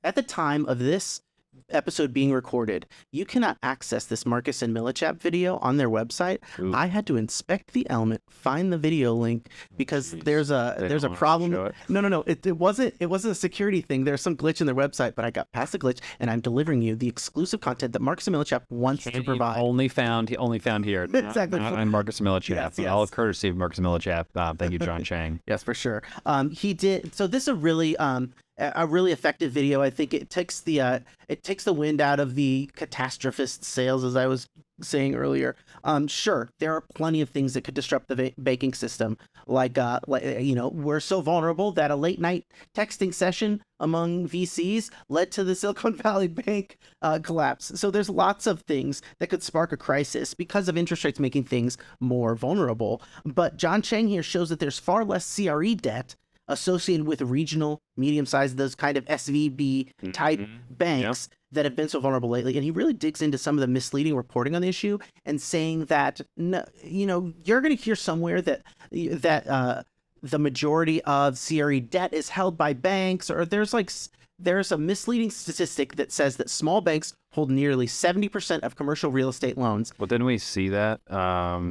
at the time of this episode being recorded, you cannot access this Marcus and Millichap video on their website. Ooh. I had to inspect the element, find the video link, because Jeez. there's a problem. No, it wasn't a security thing. There's some glitch in their website, but I got past the glitch, and I'm delivering you the exclusive content that Marcus and Millichap wants to provide. He only found here. Exactly. Not on Marcus Millichap. Yes. All of courtesy of Marcus Millichap. Thank you, John Chang. Yes, for sure. He did. So this is a really effective video. I think it takes the wind out of the catastrophist sails, as I was saying earlier. Sure, there are plenty of things that could disrupt the banking system. Like we're so vulnerable that a late night texting session among VCs led to the Silicon Valley Bank collapse. So there's lots of things that could spark a crisis because of interest rates making things more vulnerable. But John Chang here shows that there's far less CRE debt associated with regional, medium-sized, those kind of SVB type banks that have been so vulnerable lately. And he really digs into some of the misleading reporting on the issue and saying that, you're going to hear somewhere that the majority of CRE debt is held by banks, or there's a misleading statistic that says that small banks hold nearly 70% of commercial real estate loans. Well, didn't we see that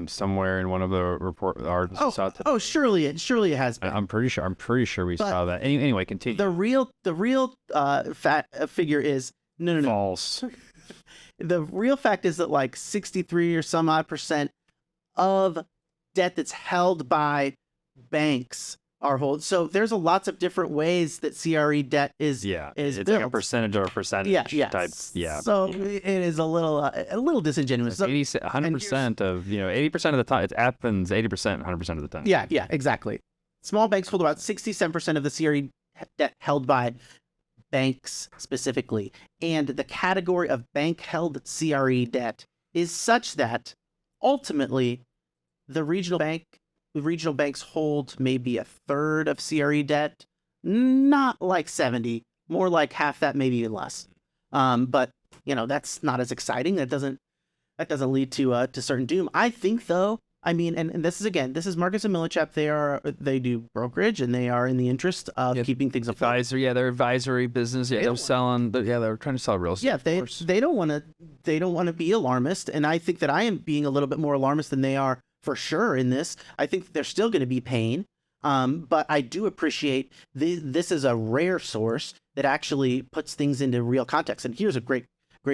somewhere in one of the articles? Surely it has been. I'm pretty sure we saw that. Anyway, continue. The real figure is no. False. The real fact is that like 63 or some odd percent of debt that's held by banks are hold. So there's lots of different ways that CRE debt is it's built. like a percentage or a percentage type. Yeah. So it is a little disingenuous. 100% of 80% of the time it happens. 80%, 100% of the time. Yeah, exactly. Small banks hold about 67% of the CRE debt held by banks specifically, and the category of bank-held CRE debt is such that ultimately the regional banks hold maybe a third of CRE debt, not like 70, more like half that, maybe even less. But that's not as exciting. That doesn't lead to certain doom. I think though. I mean, and this is Marcus and Millichap. They do brokerage, and they are in the interest of keeping things afloat. Advisory, they're advisory business. They're trying to sell real estate. Yeah, they don't want to be alarmist, and I think that I am being a little bit more alarmist than they are for sure in this. I think there's still going to be pain, but I do appreciate this is a rare source that actually puts things into real context. And here's a great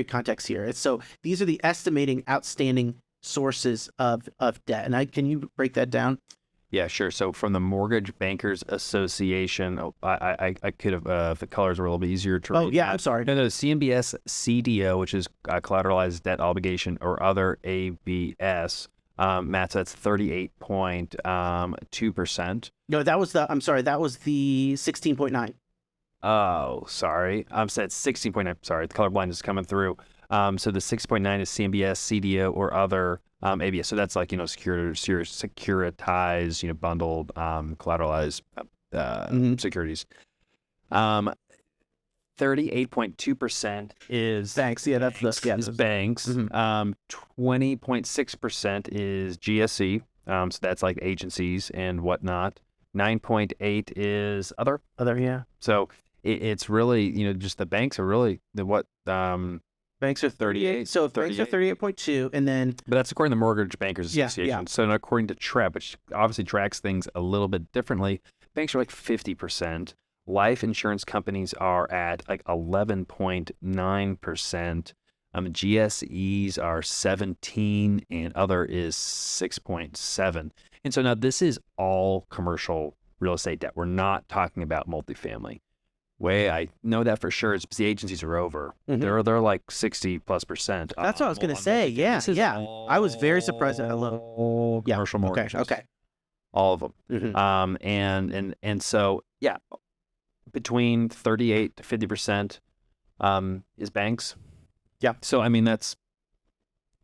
context here. So these are the estimating outstanding sources of debt. And can you break that down? Yeah, sure. So from the Mortgage Bankers Association, I could have, if the colors were a little bit easier to read. Oh, yeah, I'm sorry. No, CMBS CDO, which is collateralized debt obligation, or other ABS, Matt, so that's 38.2%. No, that was the 16.9. Oh, sorry. Said 16.9. Sorry, the color blind is coming through. So the 6.9 is CMBS, CDO, or other ABS. So that's like, securitized, bundled, collateralized securities. 38.2% is banks. Yeah, that's is banks. 20.6% is GSE. So that's like agencies and whatnot. 9.8 is other. Yeah. So it's really, just the banks are really banks are 38. So banks are 38.2, and then. But that's according to the Mortgage Bankers Association. Yeah. So according to TREP, which obviously tracks things a little bit differently, banks are like 50%. Life insurance companies are at like 11.9%. GSEs are 17, and other is 6.7. And so now this is all commercial real estate debt. We're not talking about multifamily. I know that for sure. It's because the agencies are over. They're like 60+%. That's what I was going to say. Yeah. I was very surprised at all commercial mortgages. Okay. All of them. And so between 38 to 50% is banks. Yeah. So I mean that's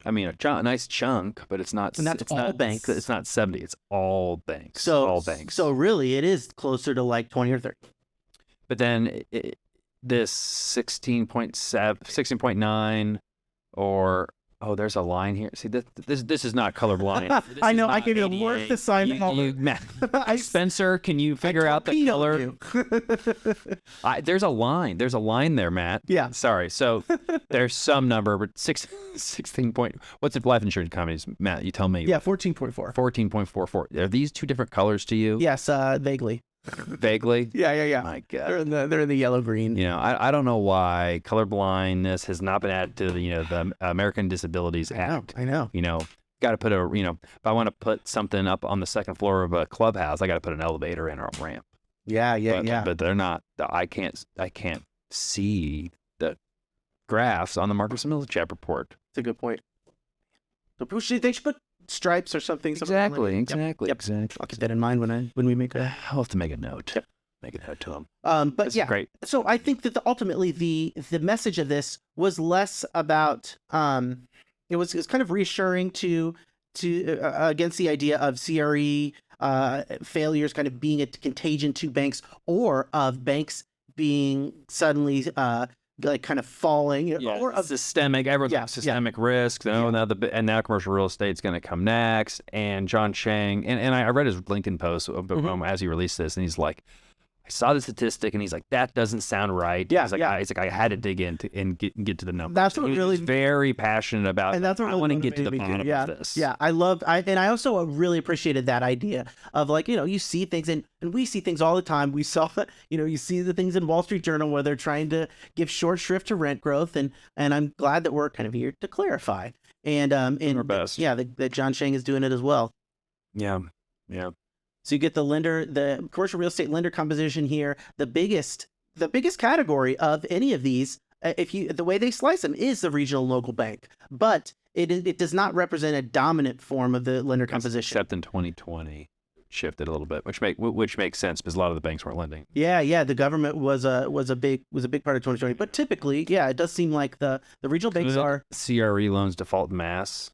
a nice chunk, but it's not. And that's all banks. It's not 70. It's all banks. So all banks. So really, it is closer to like 20 or 30. But then this 16.9 or Oh, there's a line here. See, this is not colorblind. This I is know. I not can even ADA. work the sign. Spencer, can you figure out the color? There's a line. There's a line there, Matt. Yeah. Sorry. So there's some number, but 16 point. What's it? Life insurance companies, Matt? You tell me. Yeah, 14.4. 14.44. Are these two different colors to you? Yes, vaguely. Vaguely. Yeah. My God. They're in the yellow green. You know, I don't know why colorblindness has not been added to the American Disabilities Act. I know. You know, got to put if I want to put something up on the second floor of a clubhouse, I got to put an elevator in or a ramp. Yeah. But they're not. I can't see the graphs on the Marcus Millichap report. That's a good point. So they should put stripes or something. Exactly. Yep. I'll keep that in mind when we make a. I'll have to make a note. Yep. Make a note to them. But That's yeah, great. So I think that ultimately the message of this was less about it was kind of reassuring to against the idea of CRE failures kind of being a contagion to banks, or of banks being suddenly like kind of falling, or of systemic. Everyone's systemic risk. Now commercial real estate's going to come next. And John Chang, and I read his LinkedIn post as he released this, and he's like, I saw the statistic, and he's like, that doesn't sound right. Yeah, he's like, I had to dig in and get to the numbers. That's what really very passionate about. And that's what I want to get to the bottom of this. Yeah, I also really appreciated that idea of, like, you see things, and we see things all the time. We saw, you see the things in Wall Street Journal where they're trying to give short shrift to rent growth, and I'm glad that we're kind of here to clarify. And our best. Yeah, that John Chang is doing it as well. Yeah. So you get the commercial real estate lender composition here. The biggest category of any of these, the way they slice them, is the regional local bank, but it does not represent a dominant form of the lender composition. Except in 2020, shifted a little bit, which makes sense because a lot of the banks weren't lending. Yeah. The government was a big part of 2020, but typically, it does seem like the regional banks are CRE loans default in mass.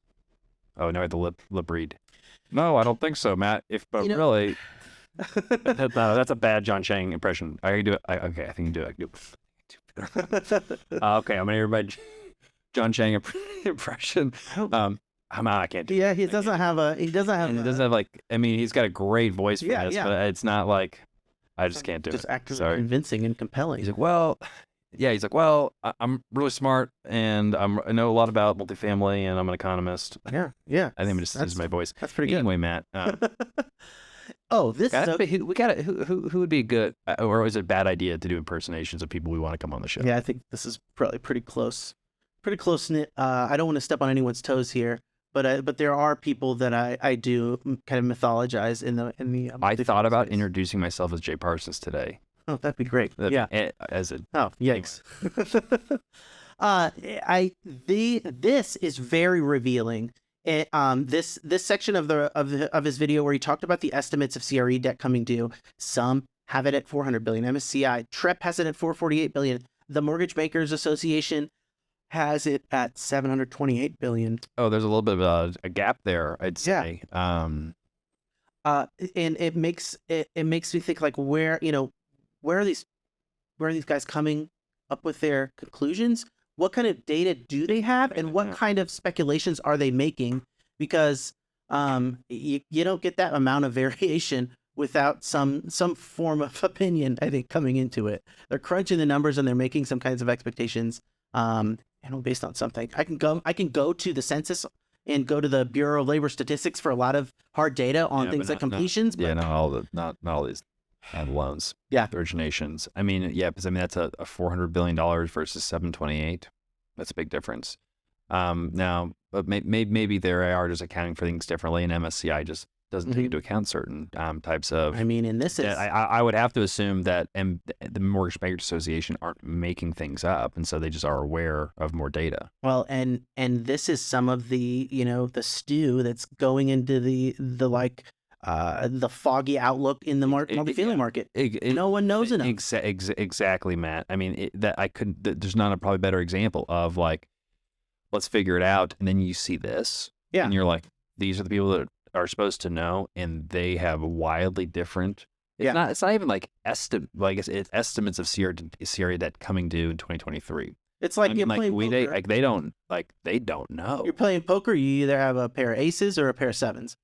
Oh no, the lip read. No, I don't think so, Matt. Really, that's a bad John Chang impression. I can do it. Okay, I think you can do it. Okay, I'm gonna hear my John Chang impression. I can't do it. Yeah, he doesn't have. He's got a great voice for this, but it's not like I just can't do it. Just actively convincing and compelling. He's like, well, I'm really smart, and I know a lot about multifamily, and I'm an economist. Yeah. I think I'm just use my voice. That's pretty good. Anyway, Matt. Who would be good, or is it a bad idea to do impersonations of people we want to come on the show? Yeah, I think this is probably pretty close knit. I don't want to step on anyone's toes here, but there are people that I do kind of mythologize in the. I thought about introducing myself as Jay Parsons today. Oh, that'd be great. Yikes. This is very revealing. This section of his video where he talked about the estimates of CRE debt coming due. Some have it at 400 billion. MSCI TREP has it at 448 billion. The Mortgage Bankers Association has it at 728 billion. Oh, there's a little bit of a gap there, I'd say. And it makes me think, like, where are these guys coming up with their conclusions? What kind of data do they have, and what kind of speculations are they making? Because you don't get that amount of variation without some form of opinion, I think, coming into it. They're crunching the numbers and they're making some kinds of expectations, based on something. I can go to the census and go to the Bureau of Labor Statistics for a lot of hard data on things like completions. Not all these loans. Yeah. Originations. Because that's a $400 billion versus 728. That's a big difference. Now, but maybe they are just accounting for things differently, and MSCI just doesn't take into account certain types of. In this is. I would have to assume that the Mortgage Bankers Association aren't making things up, and so they just are aware of more data. Well, and this is some of the the stew that's going into the foggy outlook in the multifamily market. No one knows enough. Exactly, Matt. There's not a probably better example of, like, let's figure it out, and then you see this, and you're like, these are the people that are supposed to know, and they have wildly different. It's not even like it's estimates of CRE debt coming due in 2023. It's like I you're mean, like playing poker. they don't know. You're playing poker. You either have a pair of aces or a pair of sevens.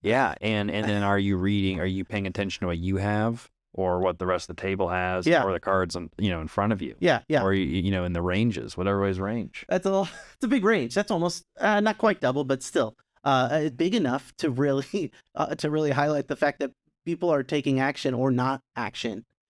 Yeah, and then are you paying attention to what you have or what the rest of the table has Yeah. or the cards in front of you? Yeah, yeah. Or in the ranges, whatever way is range. It's a big range. That's almost not quite double, but still big enough to really highlight the fact that people are taking action or not action